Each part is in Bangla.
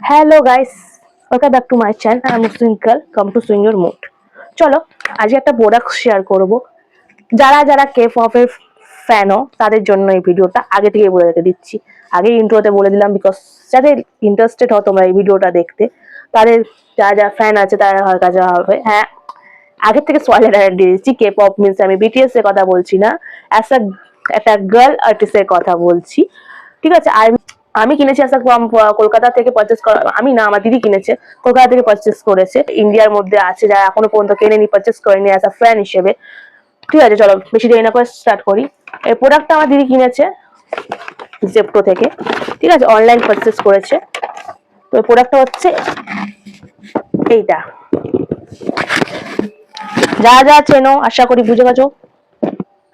Hello guys, welcome back to my channel. I am Twinkle, come to swing your mood. চলো আজকে একটা প্রোডাক্ট শেয়ার করব। যারা যারা কে পপের ফ্যানও তাদের জন্য এই ভিডিওটা আগে থেকে বলে রেখে দিচ্ছি। আগে ইন্ট্রোতে বলে দিলাম বিকজ যাদের ইন্টারেস্টেড হও তোমরা এই ভিডিওটা দেখতে, তাদের যারা যারা ফ্যান আছে তারা হয়তো কাছে হবে। হ্যাঁ, আগের থেকে স্পয়লার দিয়ে দিচ্ছি। কে পপ মিনস আমি বিটিএস এর কথা বলছি না, অ্যাজ একটা গার্ল আর্টিস্টের কথা বলছি। ঠিক আছে, আমি কিনেছি আসা কলকাতা থেকে পারচেস করা, আমি না আমার দিদি কিনেছে, কলকাতা থেকে পারচেস করেছে। ইন্ডিয়ার মধ্যে আছে যারা এখনো পর্যন্ত কেনেনি, পারচেস করেনি অ্যাজ আ ফ্যান হিসেবে। ঠিক আছে, চলো বেশি দেরি না করে স্টার্ট করি। এই প্রোডাক্টটা আমার দিদি কিনেছে জেপ্টো থেকে। ঠিক আছে, অনলাইন পারচেস করেছে। তো এই প্রোডাক্টটা হচ্ছে এইটা। যা যা চেনো আশা করি বুঝে গেছো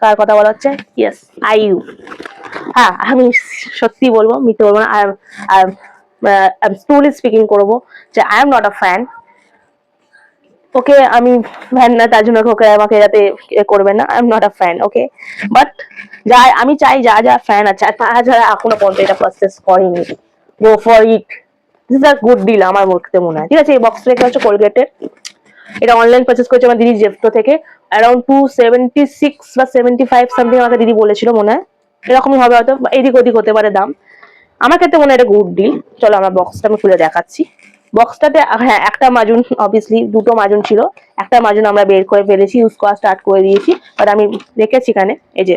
কার কথা বলা হচ্ছে। Yes, IU. হ্যাঁ, আমি সত্যি বলবো, মিথ্যে বলবো না। আর ট্রুলি স্পিকিং করবো যে I am not a fan. Okay, আমি ফ্যান না তার জন্য ওকে আমাকে যাতে করবে না। I am not a fan, okay. But যা আমি চাই, যা যা ফ্যান আছে তারা যারা এখনো পর্যন্ত এটা পারচেস করেনি, go for it. This is a good deal আমার মনে হয়। ঠিক আছে, এই বক্সটা দেখতে হচ্ছে কোলগেটের। এটা অনলাইন পারচেস করেছে আমার দিদি জেপ্টো থেকে। অ্যারাউন্ড 276 বা 75 সামথিং আমাকে দিদি বলেছিল, মনে হয় এরকমই হবে, হয়তো এদিক ওদিক হতে পারে দাম। আমার ক্ষেত্রে মনে হয় এটা গুড ডিল। চলো আমার বক্সটা আমি খুলে দেখাচ্ছি। বক্সটাতে হ্যাঁ একটা মাজুন, অবভিয়াসলি দুটো মাজুন ছিল, একটা মাজুন আমরা বের করে ফেলেছি, ইউজ করা স্টার্ট করে দিয়েছি। বাট আমি রেখেছি এখানে, এই যে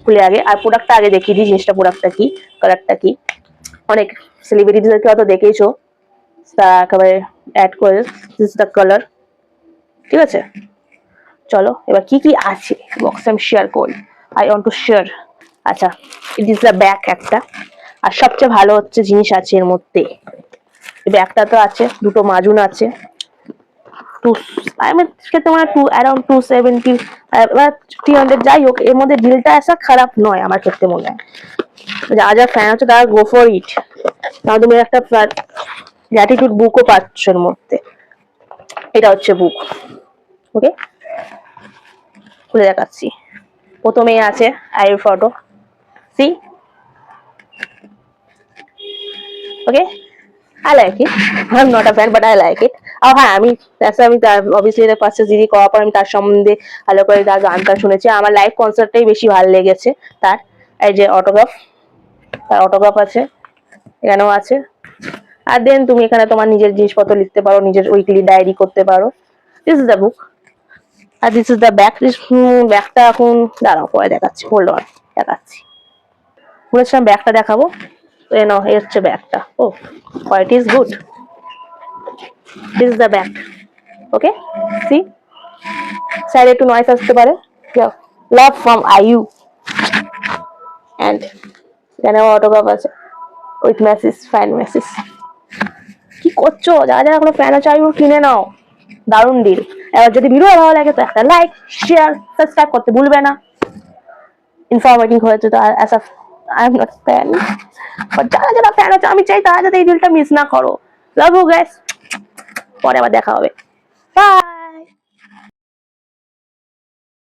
খুলে আগে। আর প্রোডাক্টটা আগে দেখিয়ে দিই, জিনিসটা প্রোডাক্টটা কি, কালারটা কি। অনেক সেলিব্রিটিদেরকে হয়তো দেখেইছো, তা একেবারে অ্যাড করে দিস দ্য কালার। ঠিক আছে, চলো এবার কি কি আছে বক্সে আমি শেয়ার করি। I want to share. আচ্ছা, ইট ইজ দ্য ব্যাগ একটা। আর সবচেয়ে ভালো হচ্ছে জিনিস আছে এর মধ্যে। ব্যাগটা তো আছে, দুটো মাজুন আছে। আমি খেতে মনে হয় অ্যারাউন্ড 270 300, যাই হোক এর মধ্যে ডিলটা আসা খারাপ নয় আমার ক্ষেত্রে মনে হয়। যা যা ফ্যান আছে তারা গো ফর ইট। তাহলে তুমি একটা গ্র্যাটিটিউড বুকও পাচ্ছ এর মধ্যে। এটা হচ্ছে বুক, ওকে। খুলে দেখাচ্ছি। প্রথমে আছে আইর photo, see, okay. I like it. I'm not a fan, but I like it. আর হ্যাঁ, আমি অবভিয়াসলি এটা পারচেস দিদি করার পর আমি তার সম্বন্ধে ভালো করে তার গানটা শুনেছি। আমার লাইভ কনসার্টটাই বেশি ভালো লেগেছে তার। এই যে অটোগ্রাফ, তার অটোগ্রাফ আছে, এখানেও আছে। আর দেন তুমি এখানে তোমার নিজের জিনিসপত্র লিখতে পারো, নিজের উইকলি ডায়েরি করতে পারো। This is the book. আর দিস ইজ দ্য ব্যাগ। ব্যাগটা এখন দাঁড়াও পরে দেখাচ্ছি, হোল্ড অন, দেখাচ্ছি। বলেছিলাম ব্যাগটা দেখাবো, এই হচ্ছে ব্যাগটা। ও, quality is good. This is the bag, okay. See, সাইডে একটু নয়েজ আসতে পারে। Love from IU. অ্যান্ড এখানেও অটোগ্রাফ আছে উইথ মেসেজ, ফ্যান মেসেজ। কি করছো? যারা যারা কোনো ফ্যান আছে আইইউ কিনে নাও, দারুণ ডিল। এবার যদি ভিডিও ভালো লাগে তো একটা লাইক, শেয়ার, সাবস্ক্রাইব করতে ভুলবে না। ইনফরমেটিভ হয়েছে তো। As a I am not fan, but যারা যারা ফ্যান আছে আমি চাই তারা যাতে এই ডিলটা মিস না করো। লাভ ইউ গাইস, পরে আবার দেখা হবে। বাই।